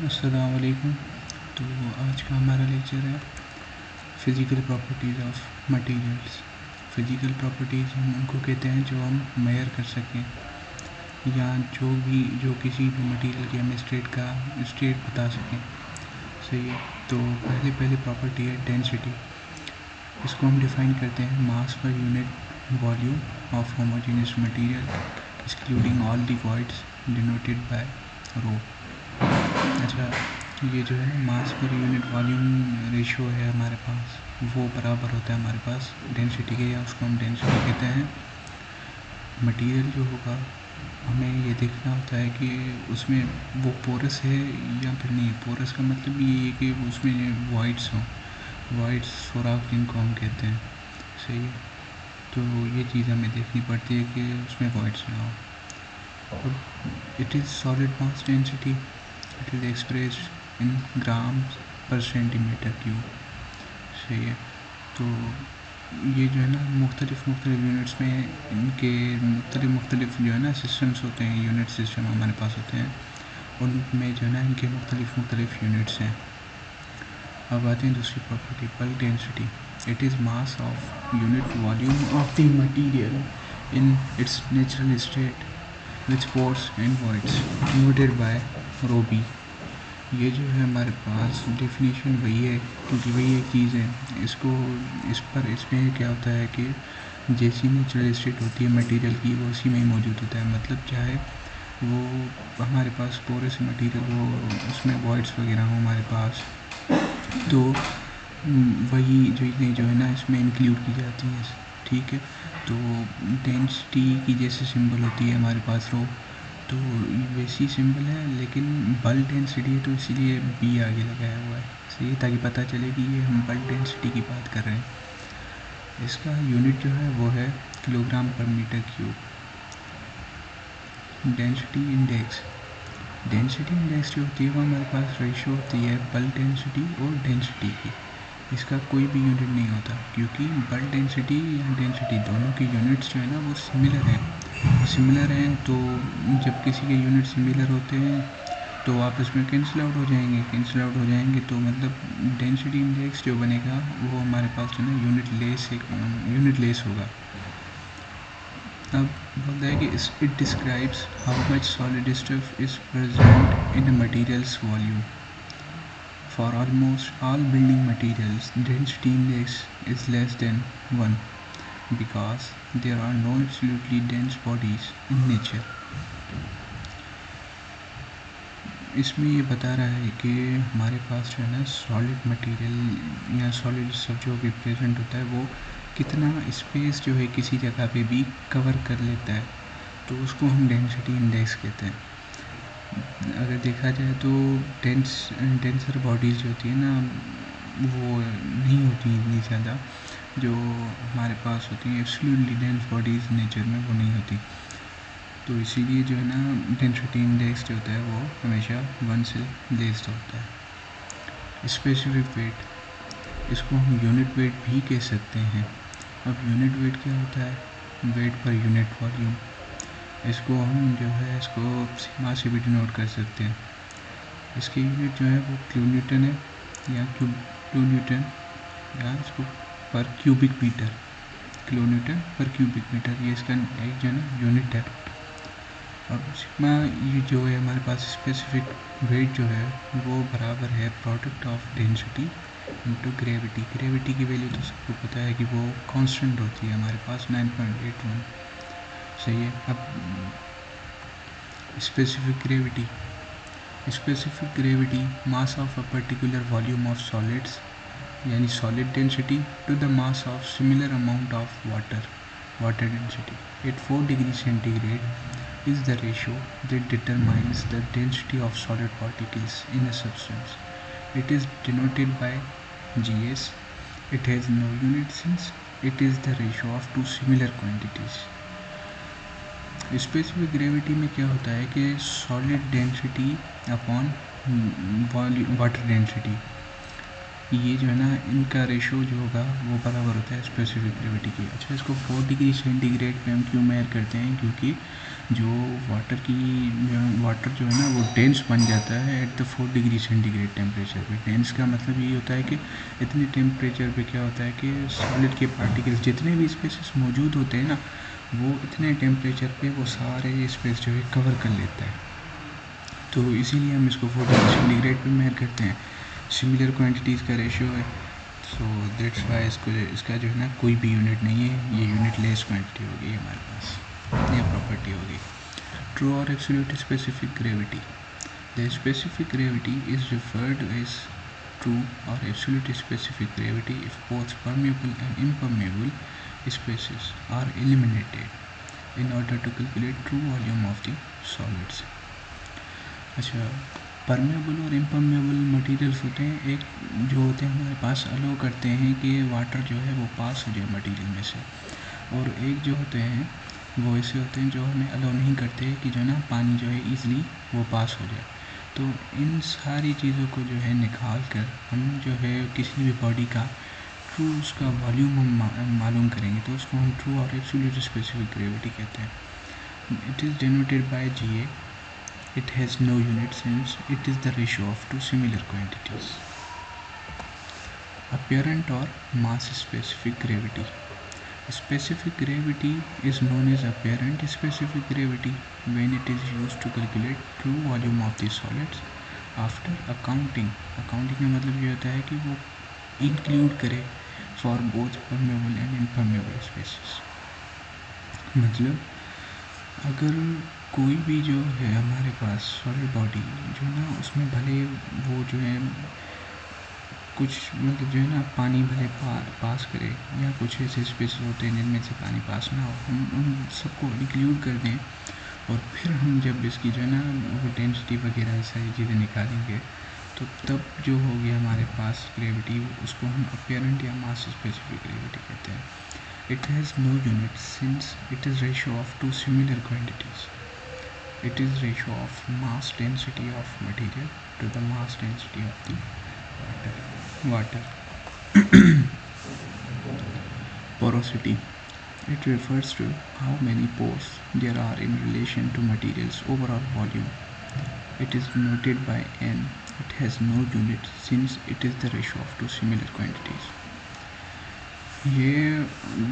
अस्सलाम वालेकुम। तो आज का हमारा लेक्चर है physical properties of materials. Physical properties हम उनको कहते हैं जो हम मेजर कर सकें या जो किसी भी मटेरियल के हम स्टेट बता सकें। सही है। तो पहले प्रॉपर्टी है डेंसिटी। इसको हम डिफ़ाइन करते हैं mass per unit volume of homogeneous material excluding all the voids denoted by rho. अच्छा, ये जो है ना मास पर यूनिट वॉल्यूम रेशियो है हमारे पास, वो बराबर होता है हमारे पास डेंसिटी के, या उसको हम डेंसिटी कहते हैं। मटेरियल जो होगा हमें ये देखना होता है कि उसमें वो पोरस है या फिर नहीं। पोरस का मतलब ये है कि उसमें वॉइड्स हों, वॉइड्स सुराख जिनको हम कहते हैं। सही है। तो ये चीज़ हमें देखनी पड़ती है कि उसमें वॉइड्स ना हो। It is solid mass density, it is expressed in grams पर सेंटीमीटर क्यूब। सही है। तो ये जो है ना मुख्तलिफ यूनिट्स में इनके मुख्तलिफ जो है ना सिस्टम्स होते हैं, यूनिट सिस्टम हमारे पास होते हैं, उनमें जो है ना इनके मुख्तलिफ यूनिट्स हैं। अब आते हैं दूसरी property, bulk density. It is mass of unit volume of the material in its natural state with pores and voids denoted by rho B. ये जो है हमारे पास डेफिनेशन वही है, क्योंकि वही एक चीज़ है। इसमें क्या होता है कि जैसी नेचुरल स्टेट होती है मटेरियल की, वो उसी में ही मौजूद होता है। मतलब चाहे वो हमारे पास पोरस मटेरियल हो, उसमें वॉइड्स वगैरह हो हमारे पास, तो वही चीज़ें जो है ना इसमें इंक्लूड की जाती हैं। ठीक है। तो डेंसिटी की जैसे सिंबल होती है हमारे पास रो, तो वैसी सिंबल है, लेकिन बल्क डेंसिटी है तो इसीलिए बी आगे लगाया हुआ है। सही, ताकि पता चले कि ये हम बल्क डेंसिटी की बात कर रहे हैं। इसका यूनिट जो है वो है किलोग्राम पर मीटर क्यूब। डेंसिटी इंडेक्स जो होती है वो हमारे पास रेशियो होती है बल्क डेंसिटी और डेंसिटी की। इसका कोई भी यूनिट नहीं होता, क्योंकि बल्क डेंसिटी या डेंसिटी दोनों की यूनिट्स जो है ना वो सिमिलर हैं। तो जब किसी के यूनिट सिमिलर होते हैं तो आपस में कैंसिल आउट हो जाएंगे। तो मतलब डेंसिटी इंडेक्स जो बनेगा वो हमारे पास जो है ना यूनिट लेस होगा। अब बोलता है कि it describes how much solid stuff is present in a materials volume. For almost all building materials density index is less than 1 because there are no absolutely dense bodies in nature. इसमें ये बता रहा है कि हमारे पास जो है ना सॉलिड मटेरियल या सॉलिड स्टफ जो भी प्रेजेंट होता है वो कितना स्पेस जो है किसी जगह पे भी कवर कर लेता है, तो उसको हम डेंसिटी इंडेक्स कहते हैं। अगर देखा जाए तो डेंसर बॉडीज़ जो होती है ना वो नहीं होती इतनी ज़्यादा, जो हमारे पास होती हैं एब्सोल्युटली डेंस बॉडीज़ नेचर में वो नहीं होती। तो इसीलिए जो है ना डेंसिटी इंडेक्स जो होता है वो हमेशा 1 से लेस होता है। स्पेसिफिक वेट, इसको हम यूनिट वेट भी कह सकते हैं। अब यूनिट वेट क्या होता है? वेट पर यूनिट वॉल्यूम। इसको हम जो है इसको सीमा से भी डिनोट कर सकते हैं। इसकी यूनिट जो है वो किलोन्यूटन है या किलो न्यूटन, या इसको पर क्यूबिक मीटर, किलोमीटर पर क्यूबिक मीटर, ये इसका एक जो है ना यूनिट है। और सिग्मा ये जो है हमारे पास स्पेसिफिक वेट जो है वो बराबर है product of density into gravity. Gravity की वैल्यू तो सबको पता है कि वो कांस्टेंट होती है हमारे पास 9.81। सही है। अब specific gravity mass of a particular volume of solids, यानी solid density to the mass of similar amount of water density at 4 degree centigrade is the ratio that determines the density of solid particles in a substance. It is denoted by Gs. It has no unit since it is the ratio of two similar quantities. Specific gravity में क्या होता है कि solid density upon water density, ये जो है ना इनका रेशो जो होगा वो बराबर होता है स्पेसिफिक ग्रेविटी की। अच्छा, इसको 4 डिग्री सेंटीग्रेड पे हम क्यों मेजर करते हैं? क्योंकि जो वाटर जो है ना वो डेंस बन जाता है at the 4 degree centigrade temperature पे। डेंस का मतलब ये होता है कि इतने टेम्परेचर पे क्या होता है कि सॉलिड के पार्टिकल्स जितने भी स्पेसेस मौजूद होते हैं ना, वो इतने टेम्परेचर पे वो सारे स्पेस जो है कवर कर लेता है। तो इसीलिए हम इसको 4 डिग्री सेंटीग्रेड पे मेजर करते हैं। सिमिलर क्वांटिटीज़ का रेशियो है, सो दैट्स वाई इसका जो है ना कोई भी यूनिट नहीं है, ये यूनिट लेस क्वांटिटी होगी हमारे पास, ये प्रॉपर्टी होगी। ट्रू और absolute specific gravity. The specific gravity is referred as true और absolute specific gravity if both permeable and impermeable spaces are eliminated in order to calculate true volume of the solids. अच्छा, permeable और impermeable materials होते हैं, एक जो होते हैं हमारे पास अलो करते हैं कि वाटर जो है वो पास हो जाए मटेरियल में से, और एक जो होते हैं वो ऐसे होते हैं जो हमें अलो नहीं करते कि जो ना पानी जो है ईज़िली वो पास हो जाए। तो इन सारी चीज़ों को जो है निकाल कर हम जो है किसी भी बॉडी का ट्रू उसका वॉल्यूम हम मालूम करेंगे, तो उसको हम ट्रू और एब्सोल्यूट स्पेसिफिक ग्रेविटी कहते हैं। It is denoted by GA. It has no unit since it is the ratio of two similar quantities. Apparent or mass specific gravity. Specific gravity is known as apparent specific gravity when it is used to calculate true volume of the solids after accounting. Accounting का मतलब ये होता है कि वो include करे for both permeable and impermeable spaces. मतलब अगर कोई भी जो है हमारे पास सॉलिड बॉडी जो ना उसमें भले वो जो है कुछ मतलब जो है ना पानी भले पास करे या कुछ ऐसे स्पेसेस होते हैं जिनमें से पानी पास ना हो, हम उन सबको इंक्लूड कर दें और फिर हम जब इसकी जो है ना वो डेंसिटी वगैरह सारी चीज़ें निकालेंगे, तो तब जो होगी हमारे पास ग्रेविटी, उसको हम अपीयरेंट या मास स्पेसिफिक ग्रेविटी कहते हैं। It has no unit since it is ratio of two similar quantities. It is ratio of mass density of material to the mass density of the water. Porosity. It refers to how many pores there are in relation to material's overall volume. It is denoted by N. It has no unit since it is the ratio of two similar quantities. ये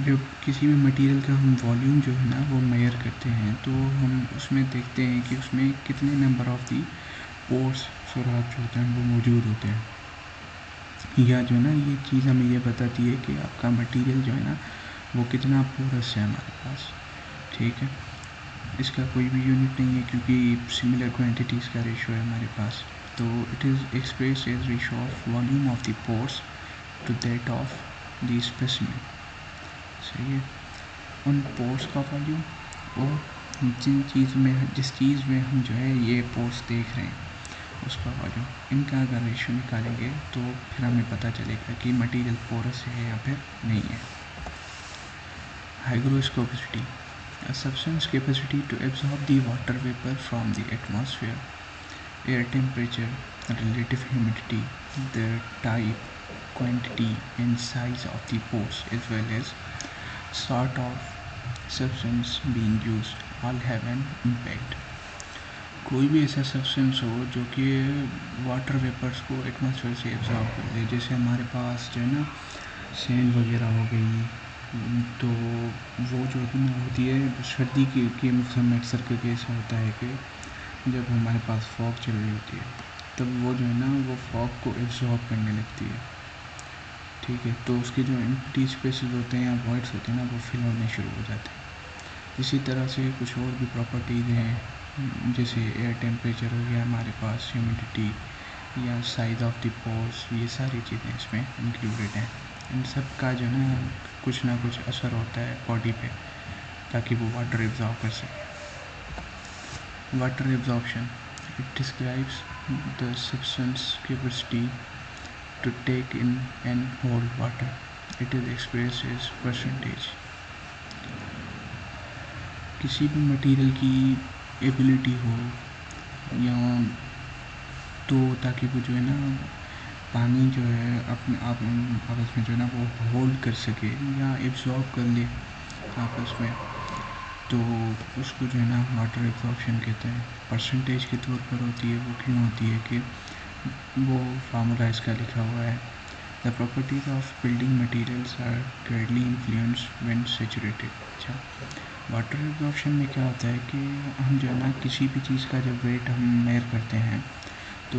जब किसी भी material का हम volume जो है ना वो मेजर करते हैं, तो हम उसमें देखते हैं कि उसमें कितने नंबर ऑफ दी पोर्स सुराख जो होते हैं वो मौजूद होते हैं, या जो है ना ये चीज़ हमें ये बताती है कि आपका मटेरियल जो है ना वो कितना पोरस है हमारे पास। ठीक है, इसका कोई भी यूनिट नहीं है क्योंकि सिमिलर क्वांटिटीज़ का रेशो है हमारे पास। तो it is expressed as ratio of volume of the pores to that of the specimen. सही है, उन पोर्स का वॉल्यूम और जिस चीज़ में हम जो है ये पोर्स देख रहे हैं उसका वॉल्यूम, इनका अगर रेशियो निकालेंगे तो फिर हमें पता चलेगा कि मटेरियल पोरस है या फिर नहीं है। Hygroscopicity, a substance capacity to absorb the water vapor from the atmosphere, air temperature, relative humidity, the type, quantity and size of the pores as well as sort of substance being used all have an impact. कोई भी ऐसा substance हो जो कि water vapours को atmosphere से absorb कर ले, जैसे हमारे पास जो है ना सैंड वगैरह हो गई, तो वो जो होती है सर्दी के मौसम में अक्सर करके ऐसा होता है कि जब हमारे पास फॉग चल रही होती है तब वो जो है ना वो फॉग को एब्जॉर्ब करने लगती है। ठीक है, तो उसके जो एम्प्टी स्पेसेस होते हैं या वॉइड्स होते हैं ना वो फिल होने शुरू हो जाते हैं। इसी तरह से कुछ और भी प्रॉपर्टीज़ हैं, जैसे एयर टेम्परेचर हो गया हमारे पास, ह्यूमिडिटी या साइज़ ऑफ द पोर्स, ये सारी चीज़ें इसमें इंक्लूडेड हैं। इन सब का जो है ना कुछ असर होता है बॉडी पे ताकि वो वाटर एब्जॉर्ब कर सके। Water absorption, it describes the substance capacity to take in and hold water. It is expressed as percentage. किसी भी मटेरियल की एबिलिटी हो या तो ताकि वो जो है ना पानी जो है अपने आप आपस में जो है ना वो होल्ड कर सके या एब्जॉर्ब कर ले आपस में, तो उसको जो है ना वाटर एब्जॉर्प्शन कहते हैं। परसेंटेज के तौर पर होती है, वो क्यों होती है कि वो फार्मूला इसका लिखा हुआ है, the properties of building materials are greatly influenced when saturated. अच्छा, वाटर एब्जॉर्प्शन में क्या होता है कि हम जो है ना किसी भी चीज़ का जब वेट हम मेजर करते हैं, तो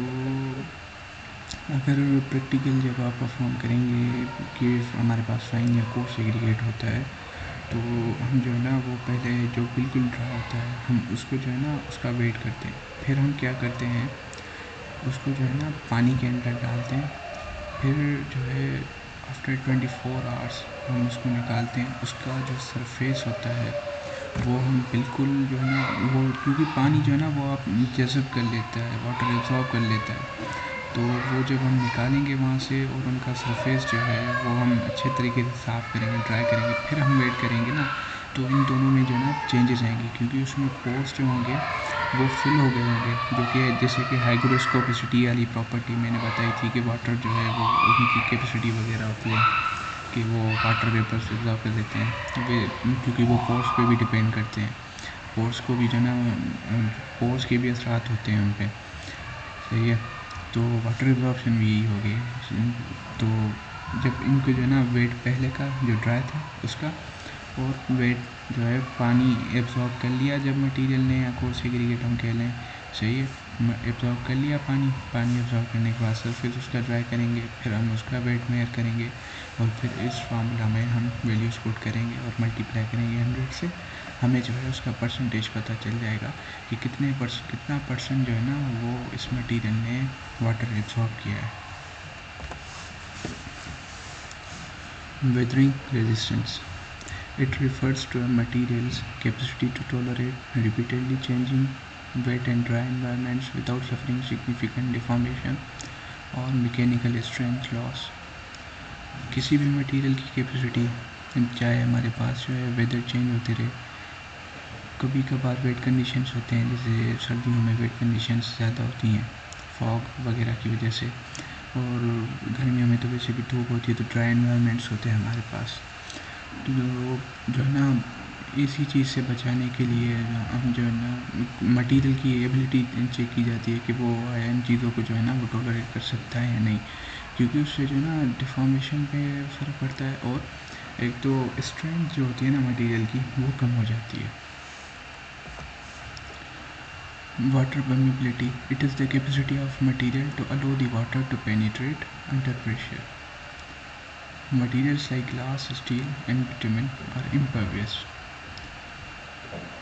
अगर प्रैक्टिकल जब आप परफॉर्म करेंगे कि हमारे पास फाइन या कोर्स एग्रीगेट होता है, तो हम जो है ना वो पहले जो बिल्कुल ड्राई होता है हम उसको जो है ना उसका वेट करते हैं, फिर हम क्या करते हैं उसको जो है ना पानी के अंदर डालते हैं, फिर जो है आफ्टर 24 आवर्स हम उसको निकालते हैं। उसका जो सरफेस होता है वो हम बिल्कुल जो है ना वो, क्योंकि पानी जो है ना वो आप जज़ब कर लेता है, वाटर एब्जॉर्ब कर लेता है, तो वो जब हम निकालेंगे वहाँ से और उनका सरफेस जो है वो हम अच्छे तरीके से साफ़ करेंगे, ड्राई करेंगे, फिर हम वेट करेंगे ना, तो इन दोनों में जो है ना चेंजेस आएंगे, क्योंकि उसमें पोर्स जो होंगे वो फिल हो गए होंगे, जो कि जैसे कि हाइग्रोस्कोपिसिटी वाली प्रॉपर्टी मैंने बताई थी कि वाटर जो है वो उनकी कैपेसिटी वगैरह होती है कि वो वाटर वेपर से एब्जॉर्ब कर देते हैं, वे क्योंकि वो पोर्स पे भी डिपेंड करते हैं, पोर्स को भी जो है ना पोर्स के भी असरात होते हैं उन पर, सही है। तो वाटर एब्जॉर्प्शन भी यही हो गई। तो जब इनको जो है ना वेट पहले का जो ड्राई था उसका और वेट जो है पानी एब्जॉर्ब कर लिया जब मटेरियल ने, या कोर्स एग्रीगेट हम कह लें, सही है, एब्जॉर्ब कर लिया पानी एब्जॉर्ब करने के बाद सरफेस उसका ड्राई करेंगे, फिर हम उसका वेट मेजर करेंगे और फिर इस फार्मूला में हम वैल्यूज पुट करेंगे और मल्टीप्लाई करेंगे 100 से, हमें जो है उसका परसेंटेज पता चल जाएगा कि कितना परसेंट जो है ना वो इस मटेरियल ने वाटर एब्जॉर्ब किया है। Weathering resistance, it refers to a material's capacity to tolerate repeatedly changing wet and dry environments without suffering significant deformation or mechanical strength loss। किसी भी मटेरियल की कैपेसिटी, चाहे हमारे पास जो है वेदर चेंज होते रहे, कभी कभार वेट कंडीशंस होते हैं, जैसे सर्दियों में वेट कंडीशंस ज़्यादा होती हैं फॉग वगैरह की वजह से, और गर्मियों में तो वैसे भी धूप होती है, तो ड्राई एनवायरनमेंट्स होते हैं हमारे पास। तो जो है ना इसी चीज़ से बचाने के लिए हम जो है ना मटेरियल की एबिलिटी चेक की जाती है कि वो इन चीज़ों को जो है ना वो टॉलरेट कर सकता है या नहीं, क्योंकि उससे जो है ना डिफॉर्मेशन पे फ़र्क पड़ता है और एक तो स्ट्रेंथ जो होती है ना मटेरियल की वो कम हो जाती है। Water permeability, it is the capacity of material to allow the water to penetrate under pressure. Materials like glass, steel and bitumen are impervious।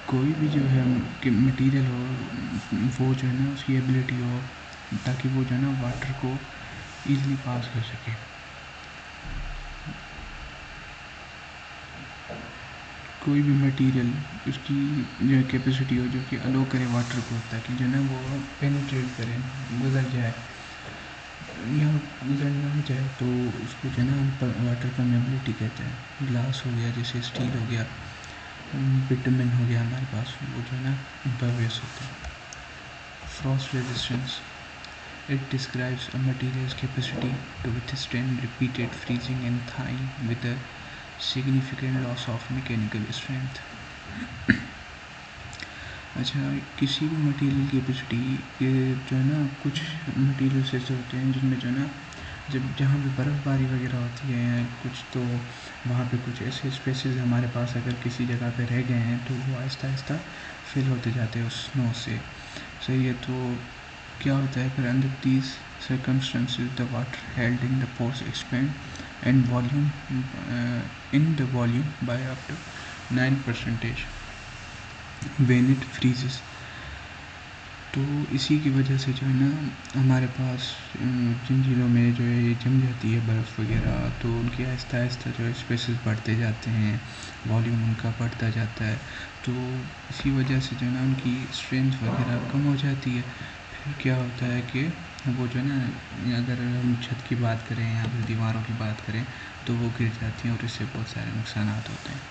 कोई भी जो है कि मटेरियल हो वो जो है ना उसकी एबिलिटी हो ताकि वो जो है ना वाटर को ईज़िली पास कर सके। कोई भी मटेरियल उसकी जो कैपेसिटी हो जो कि अलो करे वाटर को ताकि जो है ना वो पेनिट्रेट करे, गुजर जाए या गुजर ना जाए, तो उसको जो है ना वाटर परमेबिलिटी कहते हैं। ग्लास हो गया, जैसे स्टील हो गया, बिटुमेन हो गया हमारे पास, वो जो है ना इम्परवियस होते हैं। Frost resistance, it describes a material's capacity to withstand repeated freezing and thawing with a significant loss of mechanical strength. अच्छा, किसी भी मटेरियल की कैपेसिटी के जो है ना कुछ मटेरियल्स ऐसे होते हैं जिनमें जो है ना जब जहाँ पे बर्फ़बारी वगैरह होती है कुछ, तो वहाँ पे कुछ ऐसे स्पेसेस हमारे पास अगर किसी जगह पे रह गए हैं तो वो आहिस्ता आहिस्ता फिल होते जाते हैं उस स्नो से, सही है। तो क्या होता है फिर under these circumstances the water held in the pores expand and volume in the volume by up to 9% when it freezes. तो इसी की वजह से जो है ना हमारे पास जिन चीज़ों में जो है ये जम जाती है बर्फ़ वगैरह, तो उनकी आहिस्ता आहिस्ता जो है स्पेसेस बढ़ते जाते हैं, वॉल्यूम उनका बढ़ता जाता है, तो इसी वजह से जो है ना उनकी स्ट्रेंथ वगैरह कम हो जाती है। फिर क्या होता है कि वो जो है ना अगर हम छत की बात करें या फिर दीवारों की बात करें तो वो गिर जाती हैं और इससे बहुत सारे नुकसान होते हैं।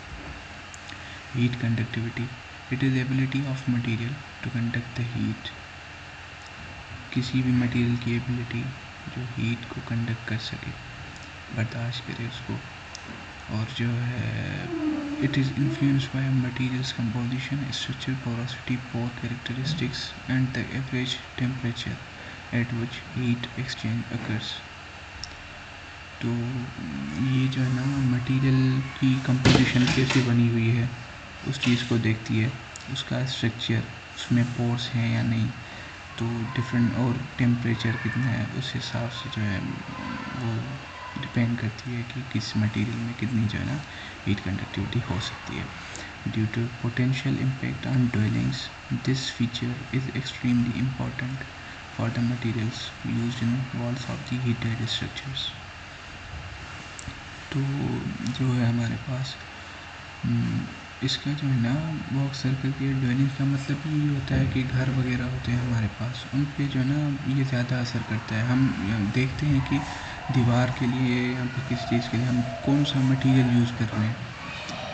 Heat conductivity, it is ability of material to conduct the heat. किसी भी मटेरियल की एबिलिटी जो हीट को कंडक्ट कर सके, बर्दाश्त करे उसको, और जो है it is influenced by material's composition, structure, porosity, pore characteristics and the average temperature at which heat exchange occurs. तो ये जो है ना मटेरियल की कंपोजिशन कैसे बनी हुई है उस चीज़ को देखती है, उसका स्ट्रक्चर, उसमें पोर्स हैं या नहीं, तो डिफरेंट, और टेम्परेचर कितना है उस हिसाब से जो है वो डिपेंड करती है कि किस मटेरियल में कितनी जो है ना हीट कंडक्टिविटी हो सकती है। Due to potential impact on dwellings, this feature is extremely important for the materials used in walls of the heated structures. तो जो है हमारे पास इसका जो है ना बॉक्स सर्कल के ड्वेलिंग का मतलब ये होता है कि घर वगैरह होते हैं हमारे पास, उन पे जो है ना ये ज़्यादा असर करता है। हम देखते हैं कि दीवार के लिए या फिर किसी चीज़ के लिए हम कौन सा मटेरियल यूज़ कर रहे हैं,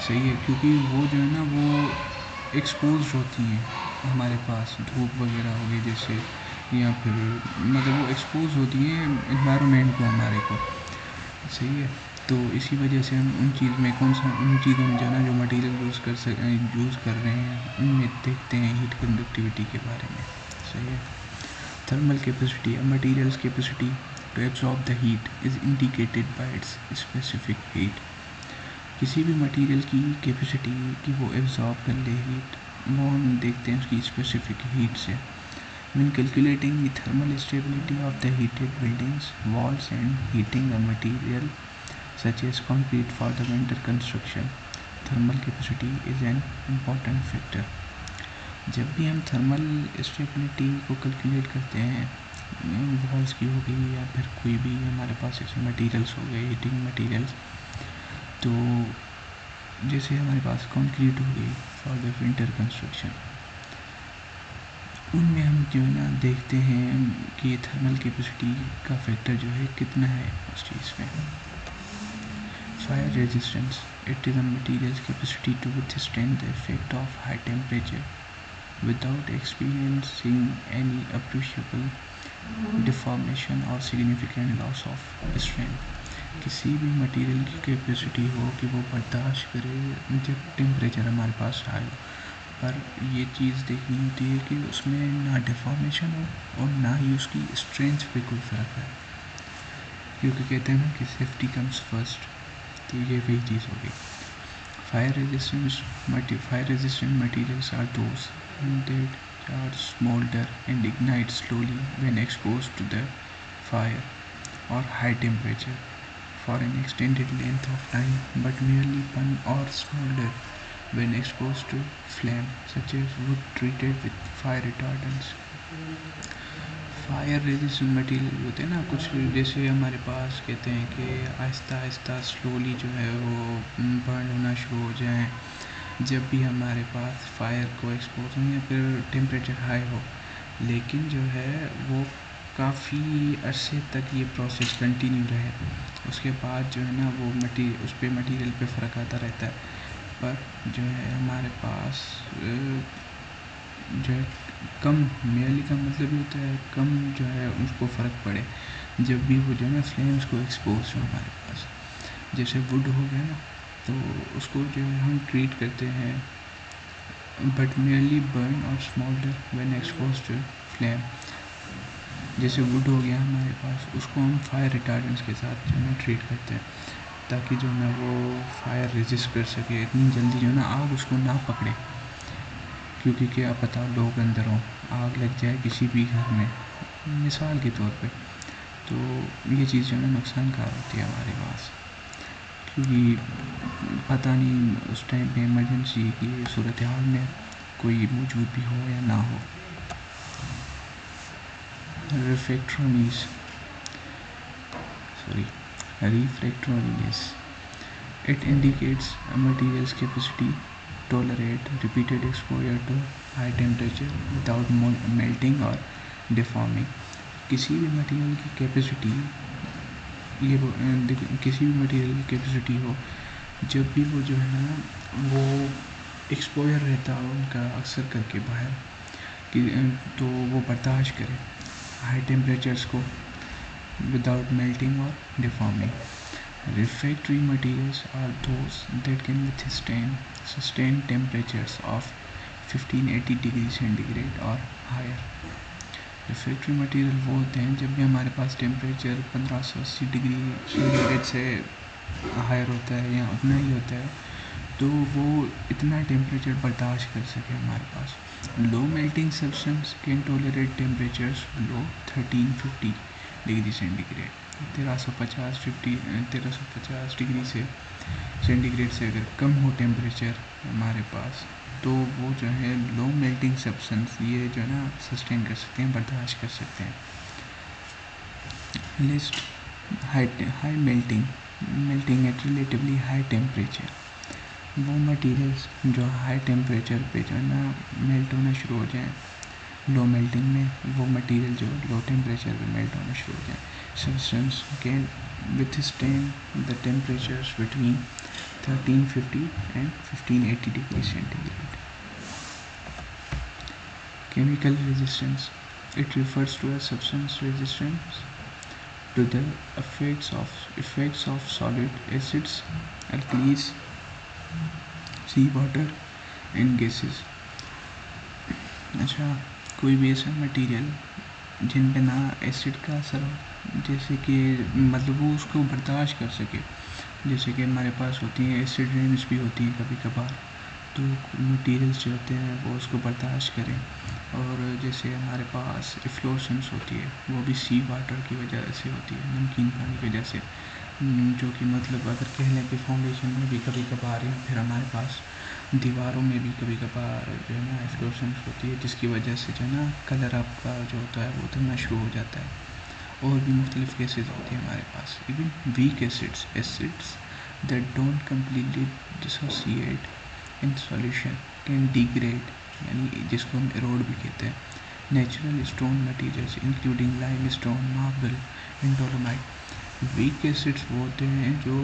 सही है, क्योंकि वो जो है ना वो एक्सपोज होती हैं हमारे पास, धूप वगैरह हो गई जैसे, या फिर मतलब वो एक्सपोज होती हैं एनवायरनमेंट को, हमारे को, सही है। तो इसी वजह से हम उन चीज़ में उन चीज़ों में जो है ना जो मटेरियल यूज़ कर रहे हैं उनमें देखते हैं हीट कंडक्टिविटी के बारे में, सही है। Thermal capacity, material's capacity to absorb the heat is indicated by its specific heat. किसी भी मटेरियल की कैपेसिटी कि वो एब्जॉर्ब कर ले हीट, वो हम देखते हैं उसकी स्पेसिफिक हीट से। When calculating the thermal stability of the heated buildings, walls and heating a material such as concrete for the winter construction, thermal capacity is an important factor. जब भी हम थर्मल स्टेबिलिटी को calculate करते हैं, walls की हो गई या फिर कोई भी हमारे पास ऐसे मटेरियल्स हो गए, हीटिंग मटेरियल्स, तो जैसे हमारे पास कंक्रीट हो गई फॉर द विंटर कंस्ट्रक्शन, उनमें हम जो है ना देखते हैं कि थर्मल कैपेसिटी का फैक्टर जो है कितना है उस चीज़ में। Fire resistance, it is a material's capacity to withstand the effect of high temperature without experiencing any appreciable deformation और सिग्निफिकेंट लॉस ऑफ स्ट्रेंथ। किसी भी मटेरियल की कैपेसिटी हो कि वो बर्दाश्त करे जब टेम्परेचर हमारे पास हाई हो, पर ये चीज़ देखनी होती है कि उसमें ना डिफॉर्मेशन हो और ना ही उसकी स्ट्रेंथ पे कोई फ़र्क है, क्योंकि कहते हैं ना कि सेफ्टी कम्स फर्स्ट, तो ये वही चीज़ होगी। Fire resistant materials are those that char, smoulder and ignite slowly when exposed to the fire और high temperature for an extended length of time, but merely burn or smolder when exposed to flame, such as wood treated with fire retardants. Fire resistant material होते हैं ना कुछ, जैसे हमारे पास कहते हैं कि आहिस्ता आहिस्ता स्लोली जो है वो बर्न होना शुरू हो जाएं जब भी हमारे पास फायर को एक्सपोज हो या फिर टेम्परेचर हाई हो, लेकिन जो है वो काफ़ी अरसे तक ये प्रोसेस कंटिन्यू रहे, उसके बाद जो है ना वो उस पर मटेरियल पे फ़र्क आता रहता है। पर जो है हमारे पास जो है कम, मेयरली का मतलब ये होता है कम जो है उसको फ़र्क पड़े जब भी वो जो है ना फ्लेम्स को एक्सपोज हो हमारे पास। जैसे वुड हो गया ना, तो उसको जो है हम ट्रीट करते हैं, बट मेयरली बर्न और स्मोल्डर व्हेन एक्सपोज टू फ्लेम। जैसे वुड हो गया हमारे पास, उसको हम फायर रिटार्डेंट्स के साथ जो है ट्रीट करते हैं ताकि जो है ना वो फायर रेजिस्ट कर सके, इतनी जल्दी जो है ना आग उसको ना पकड़े, क्योंकि क्या पता लोग अंदर हों, आग लग जाए किसी भी घर में मिसाल के तौर पे, तो ये चीज़ जो है ना नुकसानकार होती है हमारे पास, क्योंकि पता नहीं उस टाइम पे इमरजेंसी की सूरत हाल में कोई मौजूद भी हो या ना हो। Refractoriness, it indicates a material's capacity to tolerate repeated exposure to high temperature without melting or deforming. किसी भी मटेरियल की कैपेसिटी, किसी भी मटेरियल की कैपेसिटी हो, जब भी वो जो है ना वो एक्सपोजर रहता है उनका अक्सर करके बाहर कि तो वो बर्दाश्त करे हाई टेम्परेचर्स को विदाउट मेल्टिंग और deforming. Refractory materials are those that can withstand sustained temperatures of 1580 degree centigrade और हायर। रिफ्रैक्टरी मटेरियल वो होते हैं जब भी हमारे पास टेम्परेचर 1580 डिग्री सेंटीग्रेड से हायर होता है या उतना ही होता है, तो वो इतना टेम्परेचर बर्दाश्त कर सके हमारे पास। Low melting substance can tolerate temperatures below 1350 degree centigrade. 1350 degree से सेंटीग्रेड से अगर कम हो टेम्परेचर हमारे पास, तो वो जो है लो मेल्टिंग सब्सटेंस ये जो है ना सस्टेन कर सकते हैं, बर्दाश्त कर सकते हैं। List high melting at relatively high temperature. वो मटेरियल्स जो हाई टेम्परेचर पे जो है ना मेल्ट होना शुरू हो जाए, लो मेल्टिंग में वो मटेरियल जो लो टेम्परेचर पे मेल्ट होना शुरू हो जाए। Substance can withstand the temperatures between 1350 and 1580 degrees centigrade. Chemical resistance. It refers to a substance resistance to the effects of solid acids, alkalis, sea water and gases. अच्छा, कोई भी ऐसा material जिन पे ना एसिड का असर हो, जैसे कि मतलब वो उसको बर्दाश्त कर सके। जैसे कि हमारे पास होती हैं एसिड रेन्स भी होती हैं कभी कभार, तो मटेरियल्स जो होते हैं वो उसको बर्दाश्त करें। और जैसे हमारे पास इफ्लोरेसेंस होती है, वो भी सी वाटर की वजह से होती है, नमकीन पानी की वजह से, जो कि मतलब अगर कह लें कि फाउंडेशन में भी कभी कभार या फिर हमारे पास दीवारों में भी कभी कभार जो है ना इफ्लोरेसेंस होती है, जिसकी वजह से जो है ना कलर आपका जो होता है वो उतरना शुरू हो जाता है। और भी मुख्तलिफ केसेस होती हैं हमारे पास। Even weak acids that don't completely dissociate in solution can degrade, यानी जिसको हम एरोड भी कहते हैं। Natural stone materials including limestone, marble and dolomite. Weak acids वो होते हैं जो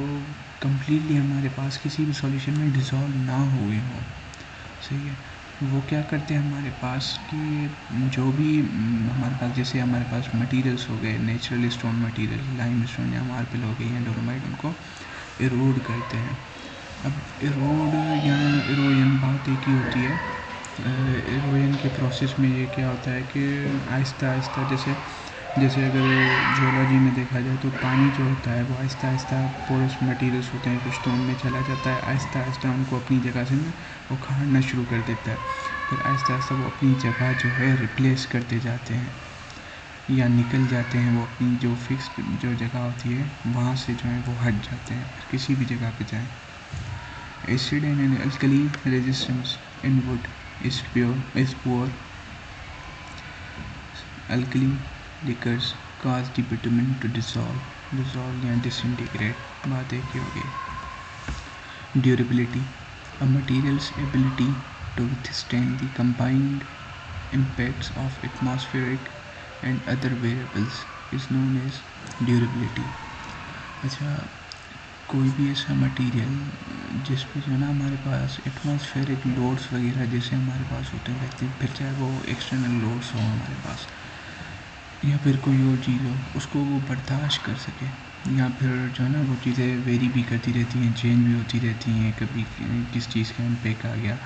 कम्प्लीटली हमारे पास किसी भी सॉल्यूशन में डिज़ोल्व ना हुए हों, सही है। वो क्या करते हैं हमारे पास कि जो भी हमारे पास, जैसे हमारे पास मटेरियल्स हो गए, natural stone material, lime stone या मार्बल हो गई या डोलोमाइट, उनको एरोड करते हैं। अब एरोड या एरोजन बात एक ही होती है। एरोजन के प्रोसेस में ये क्या होता है कि आहिस्ता आहिस्ता, जैसे अगर जियोलॉजी में देखा जाए तो पानी जो होता है वो आहिस्ता आहिस्ता पोरस मटेरियल्स होते हैं, कुछ स्टोन में चला जाता है, आहिस्ता आहिस्ता उनको अपनी जगह से वो उखाड़ना शुरू कर देता है। फिर आहिस्ता आहिस्ता वो अपनी जगह जो है रिप्लेस करते जाते हैं या निकल जाते हैं, वो अपनी जो फिक्स जो जगह होती है वहाँ से जो है वो हट जाते हैं, फिर किसी भी जगह पे जाएँ। Acid and alkali resistance in would is poor. Alkali liquors cause the bitumen to dissolve या disintegrate, बात एक ही होगी। Durability. A material's ability to withstand the combined impacts of atmospheric and other variables is known as durability. अच्छा, कोई भी ऐसा material जिस पे जो है ना हमारे पास एटमॉस्फेरिक लोड्स वगैरह जैसे हमारे पास होते रहते हैं, फिर चाहे वो एक्सटर्नल लोड्स हो हमारे पास या फिर कोई और चीज़ हो, उसको वो बर्दाश्त कर सके, या फिर जो है ना वो चीज़ें वेरी भी करती रहती हैं, चेंज भी होती रहती हैं, कभी किस चीज़ का इम्पैक्ट आ गया,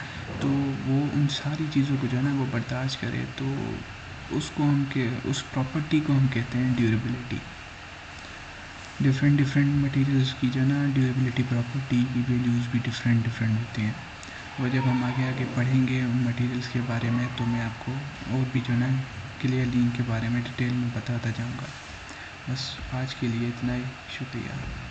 तो वो उन सारी चीज़ों को जो है ना वो बर्दाश्त करे, तो उसको उस प्रॉपर्टी को हम कहते हैं ड्यूरेबिलिटी। डिफरेंट मटेरियल्स की जो है ना ड्यूरेबिलिटी प्रॉपर्टी की वैल्यूज़ भी डिफरेंट होती हैं। वो जब हम आगे पढ़ेंगे उन मटेरियल्स के बारे में, तो मैं आपको और भी जो है ना क्लियरली इनके बारे में डिटेल में बताता जाऊंगा। बस आज के लिए इतना ही, शुक्रिया।